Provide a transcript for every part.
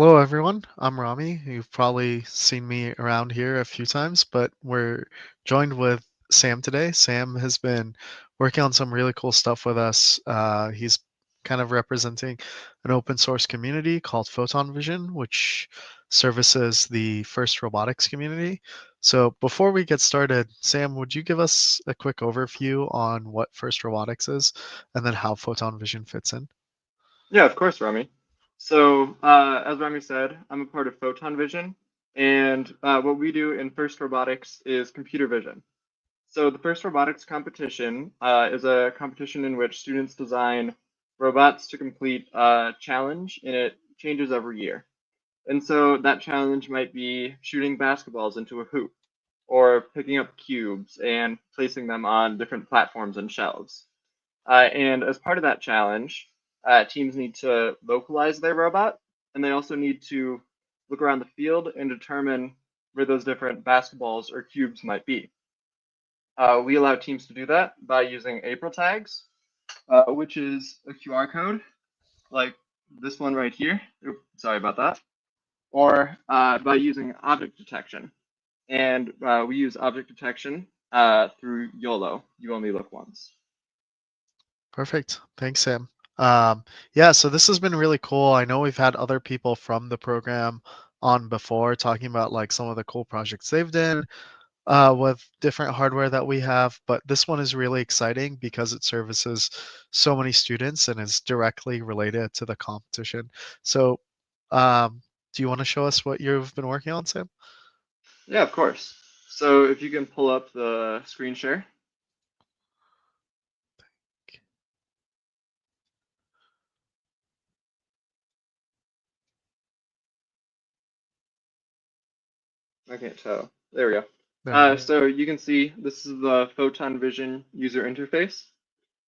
Hello, everyone. I'm Rami. You've probably seen me around here a few times, but we're joined with Sam today. Sam has been working on some really cool stuff with us. He's kind of representing an open source community called Photon Vision, which services the First Robotics community. So before we get started, Sam, would you give us a quick overview on what First Robotics is and then how Photon Vision fits in? Yeah, of course, Rami. So, as Rami said, I'm a part of Photon Vision, and what we do in First Robotics is computer vision. So, the First Robotics competition is a competition in which students design robots to complete a challenge, and it changes every year. And so, that challenge might be shooting basketballs into a hoop, or picking up cubes and placing them on different platforms and shelves. And as part of that challenge, teams need to localize their robot, and they also need to look around the field and determine where those different basketballs or cubes might be. We allow teams to do that by using AprilTags, which is a QR code, like this one right here. Oops, sorry about that. Or by using object detection. And we use object detection through YOLO, you only look once. Perfect. Thanks, Sam. Yeah, so this has been really cool. I know we've had other people from the program on before talking about like some of the cool projects they've done with different hardware that we have, but this one is really exciting because it services so many students and is directly related to the competition. So, do you want to show us what you've been working on, Sam? Yeah, of course. So if you can pull up the screen share. I can't tell. There we go. There we go. So you can see this is the Photon Vision user interface.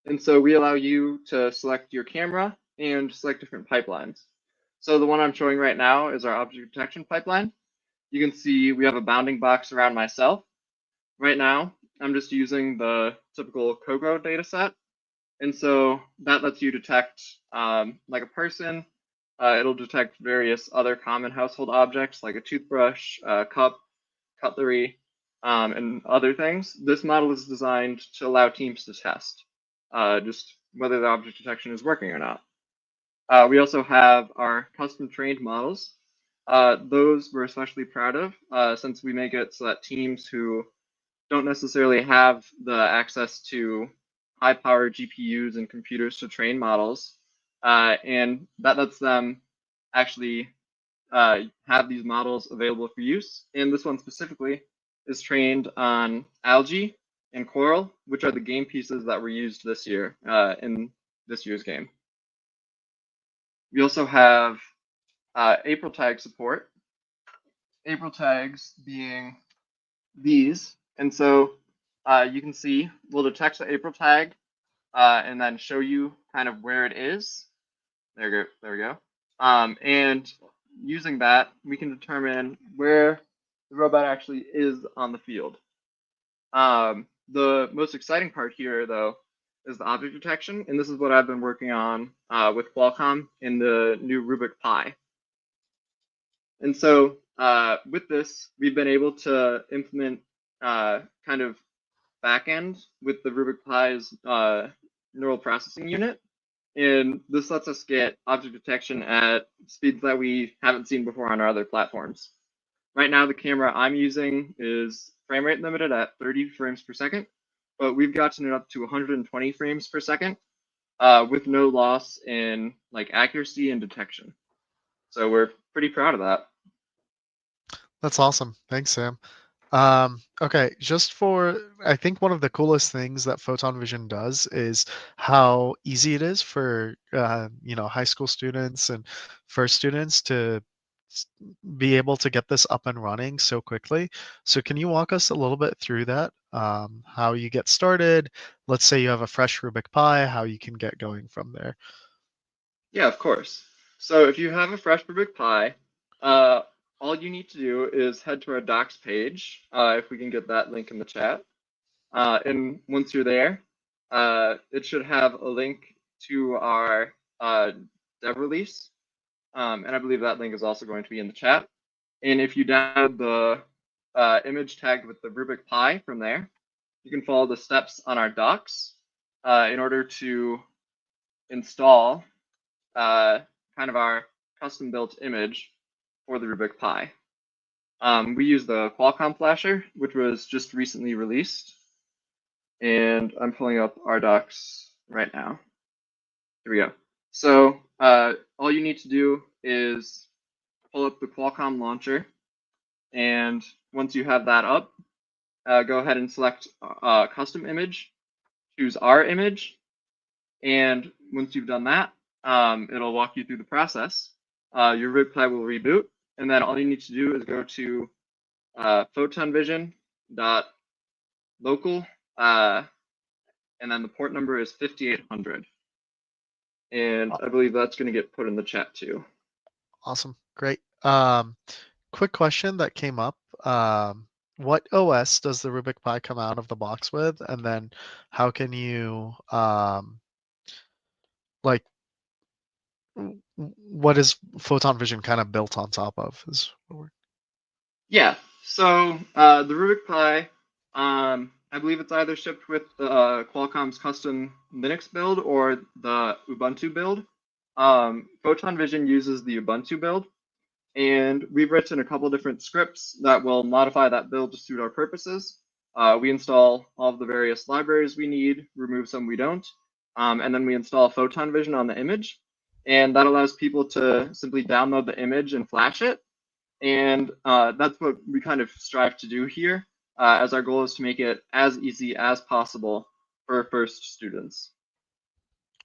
And so we allow you to select your camera and select different pipelines. So the one I'm showing right now is our object detection pipeline. You can see we have a bounding box around myself. Right now, I'm just using the typical COGO dataset. And so that lets you detect like a person. It'll detect various other common household objects like a toothbrush, a cup, cutlery, and other things. This model is designed to allow teams to test just whether the object detection is working or not. We also have our custom trained models. Those we're especially proud of since we make it so that teams who don't necessarily have the access to high power GPUs and computers to train models. And that lets them actually have these models available for use. And this one specifically is trained on algae and coral, which are the game pieces that were used this year in this year's game. We also have AprilTag support. AprilTags being these. And so you can see we'll detect the AprilTag and then show you kind of where it is. There we go. And using that, we can determine where the robot actually is on the field. The most exciting part here, though, is the object detection, and this is what I've been working on with Qualcomm in the new RUBIK Pi. And so with this, we've been able to implement kind of backend with the RUBIK Pi's neural processing unit. And this lets us get object detection at speeds that we haven't seen before on our other platforms. Right now, the camera I'm using is frame rate limited at 30 frames per second, but we've gotten it up to 120 frames per second with no loss in like accuracy and detection. So we're pretty proud of that. That's awesome. Thanks, Sam. Okay, just for I think one of the coolest things that Photon Vision does is how easy it is for high school students and first students to s- be able to get this up and running so quickly. So can you walk us a little bit through that? How you get started? Let's say you have a fresh Rubik Pi, how you can get going from there. Yeah, of course. So if you have a fresh Rubik Pi, uh, all you need to do is head to our docs page, if we can get that link in the chat. And once you're there, it should have a link to our dev release. and I believe that link is also going to be in the chat. And if you download the image tagged with the RUBIK Pi from there, you can follow the steps on our docs in order to install kind of our custom-built image for the RUBIK Pi. We use the Qualcomm flasher, which was just recently released. And I'm pulling up our docs right now. Here we go. So all you need to do is pull up the Qualcomm launcher. And once you have that up, go ahead and select custom image, choose our image. And once you've done that, it'll walk you through the process. Your RUBIK Pi will reboot. And then all you need to do is go to photonvision.local, and then the port number is 5800. And I believe that's going to get put in the chat too. Awesome. Great. Quick question that came up. What OS does the RUBIK Pi come out of the box with? And then how can you, like, what is Photon Vision kind of built on top of? Yeah, so the RUBIK Pi, I believe it's either shipped with Qualcomm's custom Linux build or the Ubuntu build. Photon Vision uses the Ubuntu build, and we've written a couple different scripts that will modify that build to suit our purposes. We install all of the various libraries we need, remove some we don't, and then we install Photon Vision on the image, and that allows people to simply download the image and flash it. And that's what we kind of strive to do here, as our goal is to make it as easy as possible for first students.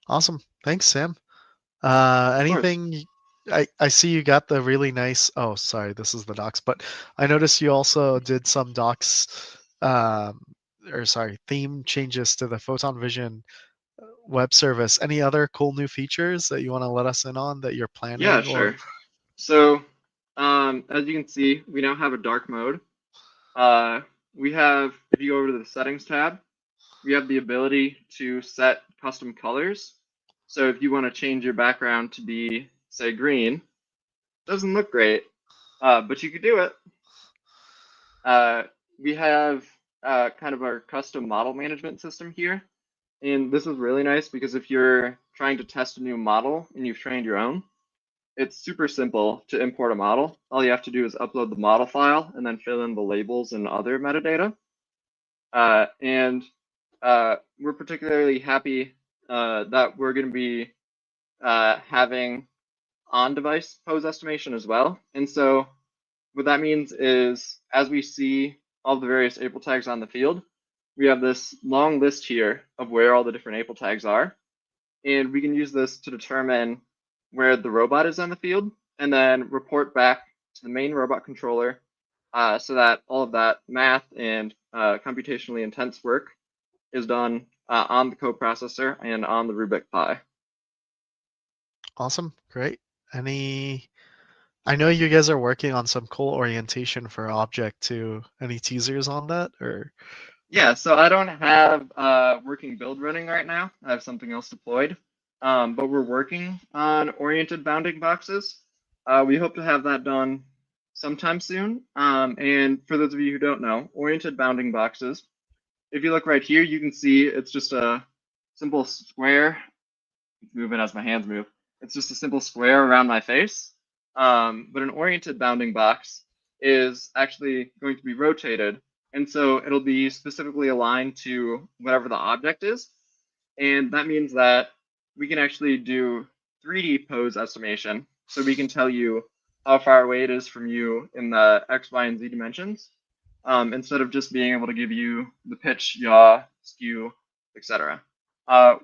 Awesome. Thanks, Sam. Of course. Anything? I see you got the really nice. Oh, sorry, this is the docs, but I noticed you also did some docs, or sorry, theme changes to the Photon Vision web service. Any other cool new features that you want to let us in on that you're Yeah, planning or? sure. So as you can see, we now have a dark mode. We have, if you go over to the settings tab, we have the ability to set custom colors. So if you want to change your background to be, say, green, doesn't look great, but you could do it. We have kind of our custom model management system here. And this is really nice because if you're trying to test a new model and you've trained your own, it's super simple to import a model. All you have to do is upload the model file and then fill in the labels and other metadata. We're particularly happy that we're going to be having on-device pose estimation as well. And so what that means is, as we see all the various AprilTags on the field, we have this long list here of where all the different AprilTags are. And we can use this to determine where the robot is on the field and then report back to the main robot controller so that all of that math and computationally intense work is done on the coprocessor and on the RUBIK Pi. Awesome. Great. I know you guys are working on some cool orientation for object too. Any teasers on that or? Yeah, so I don't have working build running right now. I have something else deployed, but we're working on oriented bounding boxes. We hope to have that done sometime soon. And for those of you who don't know, oriented bounding boxes, if you look right here, you can see it's just a simple square. It's moving as my hands move. It's just a simple square around my face. But an oriented bounding box is actually going to be rotated. And so it'll be specifically aligned to whatever the object is. And that means that we can actually do 3D pose estimation. So we can tell you how far away it is from you in the X, Y, and Z dimensions, instead of just being able to give you the pitch, yaw, skew, etc.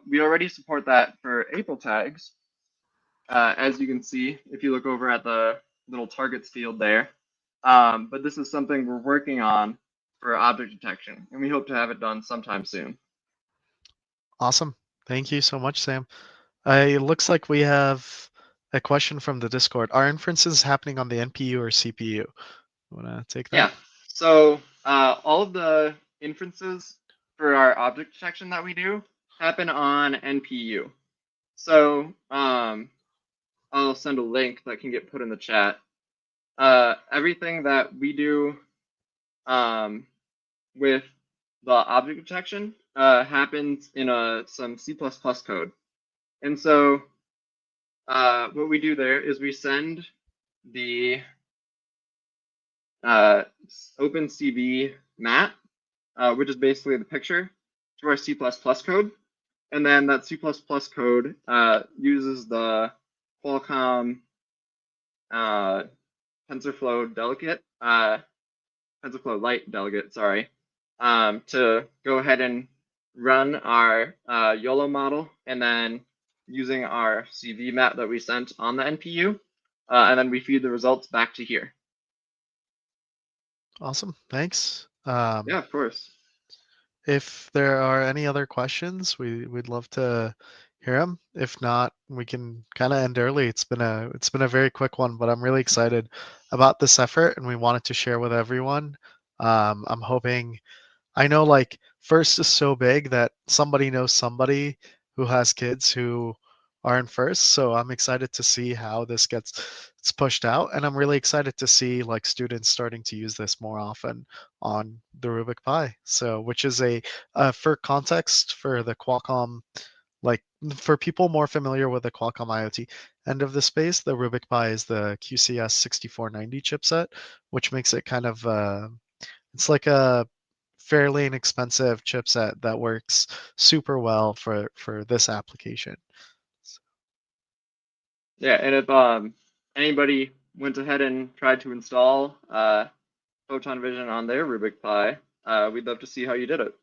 We already support that for AprilTags. As you can see, if you look over at the little targets field there. But this is something we're working on for object detection, and we hope to have it done sometime soon. Awesome. Thank you so much, Sam. It looks like we have a question from the Discord. Are inferences happening on the NPU or CPU? You want to take that? Yeah. So all of the inferences for our object detection that we do happen on NPU. So I'll send a link that can get put in the chat. Everything that we do with the object detection happens in some C++ code. And so what we do there is we send the OpenCV mat, which is basically the picture, to our C++ code. And then that C++ code uses the Qualcomm TensorFlow Lite delegate, sorry, to go ahead and run our YOLO model, and then using our CV map that we sent on the NPU, and then we feed the results back to here. Awesome, thanks. Yeah, of course. If there are any other questions, we'd love to hear them. If not, we can kind of end early. It's been a very quick one, but I'm really excited about this effort, and we wanted to share with everyone. I'm hoping. I know like First is so big that somebody knows somebody who has kids who are in First. So I'm excited to see how this gets it's pushed out, and I'm really excited to see like students starting to use this more often on the Rubik Pi. So which is for context for the Qualcomm, like for people more familiar with the Qualcomm IoT end of the space, the Rubik Pi is the QCS 6490 chipset, which makes it kind of it's like a fairly inexpensive chipset that works super well for this application. Yeah, and if anybody went ahead and tried to install Photon Vision on their Rubik Pi, we'd love to see how you did it.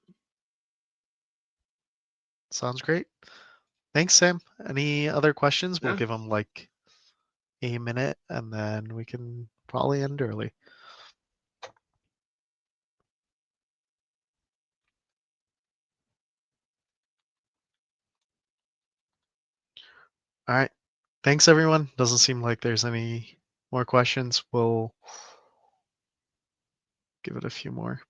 Sounds great. Thanks, Sam. Any other questions? We'll Yeah. give them like a minute and then we can probably end early. All right. Thanks, everyone. Doesn't seem like there's any more questions. We'll give it a few more.